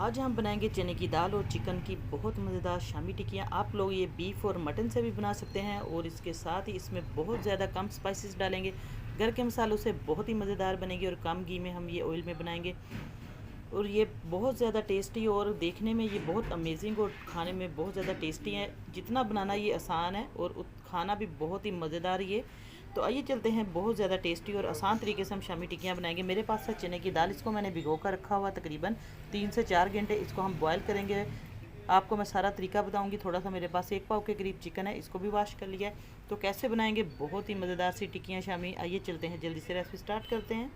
आज हम बनाएंगे चने की दाल और चिकन की बहुत मज़ेदार शामी टिक्कियाँ। आप लोग ये बीफ और मटन से भी बना सकते हैं और इसके साथ ही इसमें बहुत ज़्यादा कम स्पाइसेस डालेंगे। घर के मसालों से बहुत ही मज़ेदार बनेगी और कम घी में हम ये ऑयल में बनाएंगे और ये बहुत ज़्यादा टेस्टी और देखने में ये बहुत अमेजिंग और खाने में बहुत ज़्यादा टेस्टी है। जितना बनाना ये आसान है और खाना भी बहुत ही मज़ेदार ये। तो आइए चलते हैं, बहुत ज़्यादा टेस्टी और आसान तरीके से हम शामी टिक्कियाँ बनाएंगे। मेरे पास है चने की दाल, इसको मैंने भिगो कर रखा हुआ तकरीबन 3 से 4 घंटे। इसको हम बॉयल करेंगे। आपको मैं सारा तरीका बताऊंगी। थोड़ा सा मेरे पास 1 पाव के करीब चिकन है, इसको भी वॉश कर लिया है। तो कैसे बनाएंगे बहुत ही मज़ेदार सी टिक्कियाँ शामी। आइए चलते हैं, जल्दी से रेसिपी स्टार्ट करते हैं।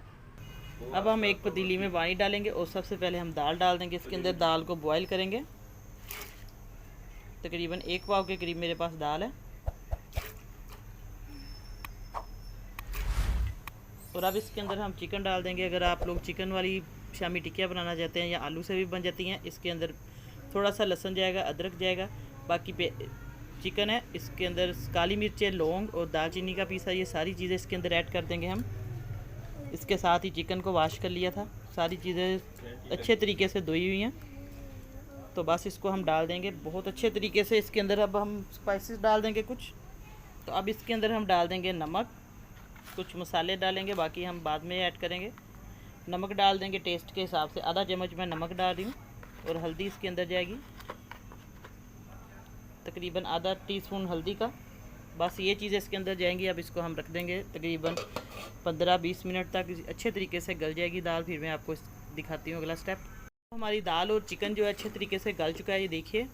अब हम एक पतीली में पानी डालेंगे और सबसे पहले हम दाल डाल देंगे। इसके अंदर दाल को बॉयल करेंगे। तकरीबन 1 पाव के करीब मेरे पास दाल है। और अब इसके अंदर हम चिकन डाल देंगे। अगर आप लोग चिकन वाली शामी टिक्कियाँ बनाना चाहते हैं या आलू से भी बन जाती हैं। इसके अंदर थोड़ा सा लहसुन जाएगा, अदरक जाएगा, बाकी पे चिकन है। इसके अंदर काली मिर्च है, लौंग और दालचीनी का पीसा, ये सारी चीज़ें इसके अंदर ऐड कर देंगे हम। इसके साथ ही चिकन को वॉश कर लिया था, सारी चीज़ें अच्छे तरीके से धोई हुई हैं। तो बस इसको हम डाल देंगे बहुत अच्छे तरीके से। इसके अंदर अब हम स्पाइसेस डाल देंगे कुछ। तो अब इसके अंदर हम डाल देंगे नमक, कुछ मसाले डालेंगे, बाकी हम बाद में ऐड करेंगे। नमक डाल देंगे टेस्ट के हिसाब से, आधा चम्मच मैं नमक डाल रही हूँ। और हल्दी इसके अंदर जाएगी तकरीबन आधा टीस्पून हल्दी का। बस ये चीज़ें इसके अंदर जाएंगी। अब इसको हम रख देंगे तकरीबन 15-20 मिनट तक, अच्छे तरीके से गल जाएगी दाल। फिर मैं आपको दिखाती हूँ अगला स्टेप। हमारी दाल और चिकन जो है अच्छे तरीके से गल चुका है। ये देखिए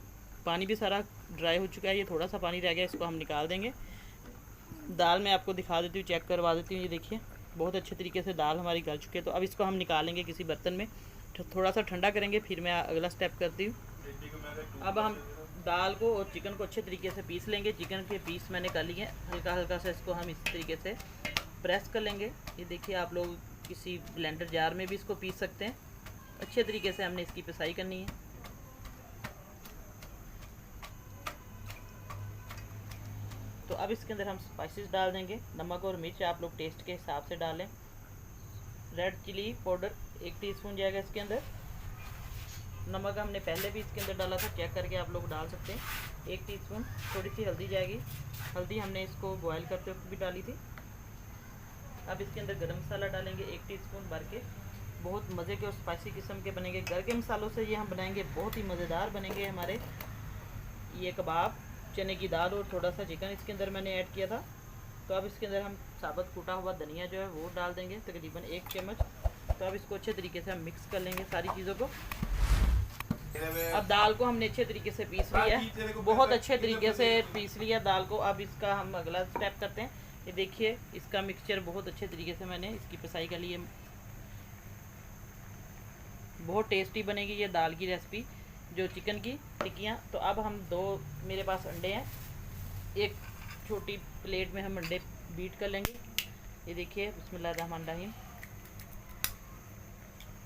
पानी भी सारा ड्राई हो चुका है। ये थोड़ा सा पानी रह गया, इसको हम निकाल देंगे। दाल मैं आपको दिखा देती हूँ, चेक करवा देती हूँ। ये देखिए बहुत अच्छे तरीके से दाल हमारी गल चुकी है। तो अब इसको हम निकालेंगे किसी बर्तन में, थोड़ा सा ठंडा करेंगे, फिर मैं अगला स्टेप करती हूँ। अब हम दाल को और चिकन को अच्छे तरीके से पीस लेंगे। चिकन के पीस मैंने कर लिए, हल्का हल्का से इसको हम इस तरीके से प्रेस कर लेंगे। ये देखिए आप लोग किसी ब्लेंडर जार में भी इसको पीस सकते हैं। अच्छे तरीके से हमने इसकी पिसाई करनी है। तो अब इसके अंदर हम स्पाइसेस डाल देंगे। नमक और मिर्च आप लोग टेस्ट के हिसाब से डालें। रेड चिली पाउडर 1 टीस्पून जाएगा इसके अंदर। नमक हमने पहले भी इसके अंदर डाला था, चेक करके आप लोग डाल सकते हैं। 1 टीस्पून। थोड़ी सी हल्दी जाएगी, हल्दी हमने इसको बॉयल करते वक्त भी डाली थी। अब इसके अंदर गरम मसाला डालेंगे 1 टीस्पून भर के। बहुत मज़े के और स्पाइसी किस्म के बनेंगे। घर के मसालों से ये हम बनाएंगे, बहुत ही मज़ेदार बनेंगे हमारे ये कबाब। चने की दाल और थोड़ा सा चिकन इसके अंदर मैंने ऐड किया था। तो अब इसके अंदर हम साबुत कूटा हुआ धनिया जो है वो डाल देंगे तकरीबन 1 चम्मच। तो अब इसको अच्छे तरीके से हम मिक्स कर लेंगे सारी चीज़ों को। अब दाल को हमने अच्छे तरीके से पीस लिया है, बहुत अच्छे तरीके से पीस लिया दाल को। अब इसका हम अगला स्टेप करते हैं। ये देखिए इसका मिक्सचर बहुत अच्छे तरीके से मैंने इसकी पिसाई कर ली है। बहुत टेस्टी बनेगी ये दाल की रेसिपी, जो चिकन की टिक्कियाँ। तो अब हम मेरे पास अंडे हैं, एक छोटी प्लेट में हम अंडे बीट कर लेंगे। ये देखिए बिस्मिल्लाहिर्रहमानिर्रहीम,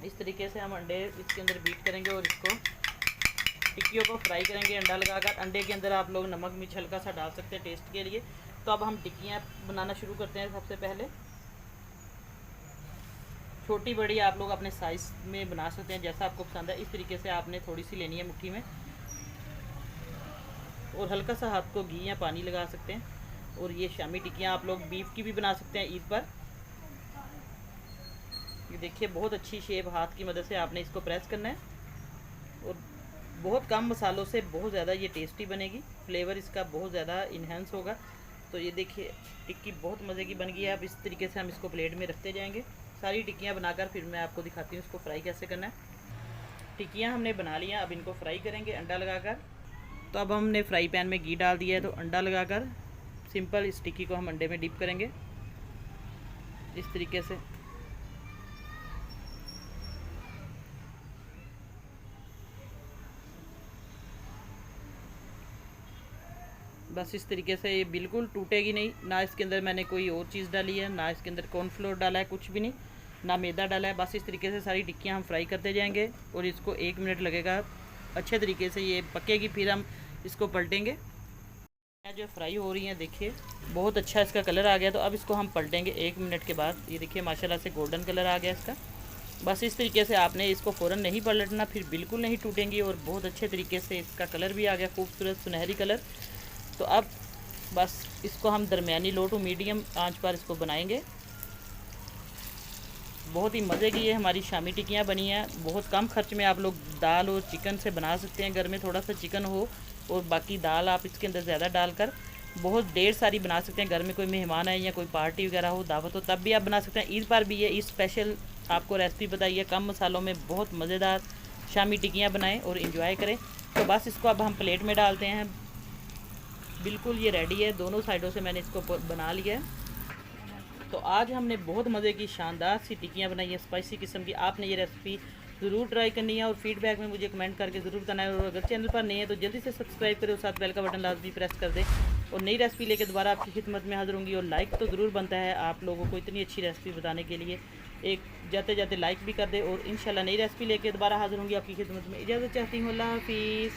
इस तरीके से हम अंडे इसके अंदर बीट करेंगे और इसको टिक्कियों को फ्राई करेंगे अंडा लगाकर। अंडे के अंदर आप लोग नमक मिर्च हल्का सा डाल सकते हैं टेस्ट के लिए। तो अब हम टिक्कियाँ बनाना शुरू करते हैं। सबसे पहले छोटी बड़ी आप लोग अपने साइज़ में बना सकते हैं, जैसा आपको पसंद है। इस तरीके से आपने थोड़ी सी लेनी है मुट्ठी में, और हल्का सा हाथ को घी या पानी लगा सकते हैं। और ये शामी टिक्कियाँ आप लोग बीफ की भी बना सकते हैं ईद पर। ये देखिए बहुत अच्छी शेप, हाथ की मदद से आपने इसको प्रेस करना है। और बहुत कम मसालों से बहुत ज़्यादा ये टेस्टी बनेगी, फ्लेवर इसका बहुत ज़्यादा इन्हेंस होगा। तो ये देखिए टिक्की बहुत मज़े की बन गई है। अब इस तरीके से हम इसको प्लेट में रखते जाएंगे सारी टिक्कियाँ बनाकर, फिर मैं आपको दिखाती हूँ इसको फ्राई कैसे करना है। टिक्कियाँ हमने बना लिया, अब इनको फ्राई करेंगे अंडा लगाकर। तो अब हमने फ्राई पैन में घी डाल दिया है, तो अंडा लगाकर सिंपल इस टिक्की को हम अंडे में डिप करेंगे इस तरीके से। बस इस तरीके से ये बिल्कुल टूटेगी नहीं। ना इसके अंदर मैंने कोई और चीज़ डाली है, ना इसके अंदर कॉर्नफ्लोर डाला है, कुछ भी नहीं, ना मैदा डाला है। बस इस तरीके से सारी टिक्कियाँ हम फ्राई करते जाएंगे और इसको 1 मिनट लगेगा अच्छे तरीके से ये पकेगी। फिर हम इसको पलटेंगे। जो फ्राई हो रही हैं देखिए बहुत अच्छा इसका कलर आ गया। तो अब इसको हम पलटेंगे 1 मिनट के बाद। ये देखिए माशाल्लाह से गोल्डन कलर आ गया इसका। बस इस तरीके से आपने इसको फ़ौरन नहीं पलटना, फिर बिल्कुल नहीं टूटेंगी और बहुत अच्छे तरीके से इसका कलर भी आ गया, खूबसूरत सुनहरी कलर। तो अब बस इसको हम दरमियानी लो टू मीडियम आंच पर इसको बनाएंगे। बहुत ही मज़े की ये हमारी शामी टिक्कियाँ बनी हैं। बहुत कम खर्च में आप लोग दाल और चिकन से बना सकते हैं। घर में थोड़ा सा चिकन हो और बाकी दाल आप इसके अंदर ज़्यादा डालकर बहुत ढेर सारी बना सकते हैं। घर में कोई मेहमान है या कोई पार्टी वगैरह हो, दावत हो, तब भी आप बना सकते हैं। ईद पर भी ये ईद स्पेशल आपको रेसिपी बताई है, कम मसालों में बहुत मज़ेदार शामी टिक्कियाँ बनाएं और इन्जॉय करें। तो बस इसको अब हम प्लेट में डालते हैं। बिल्कुल ये रेडी है, दोनों साइडों से मैंने इसको बना लिया है। तो आज हमने बहुत मज़े की शानदार सी टिक्कियाँ बनाई है, स्पाइसी किस्म की। आपने ये रेसिपी ज़रूर ट्राई करनी है और फीडबैक में मुझे कमेंट करके ज़रूर बताना है। और अगर चैनल पर नहीं है तो जल्दी से सब्सक्राइब करें और साथ बेल का बटन लाजमी प्रेस कर दें। और नई रेसिपी लेकर दोबारा आपकी खिदमत में हाजिर होंगी। और लाइक तो ज़रूर बनता है आप लोगों को इतनी अच्छी रेसिपी बताने के लिए। एक जाते जाते लाइक भी कर दे। और इंशाल्लाह नई रेसिपी लेकर दोबारा हाजिर होंगी आपकी खिदमत में। इजाज़त चाहती हूँ, अल्लाह हाफिज़।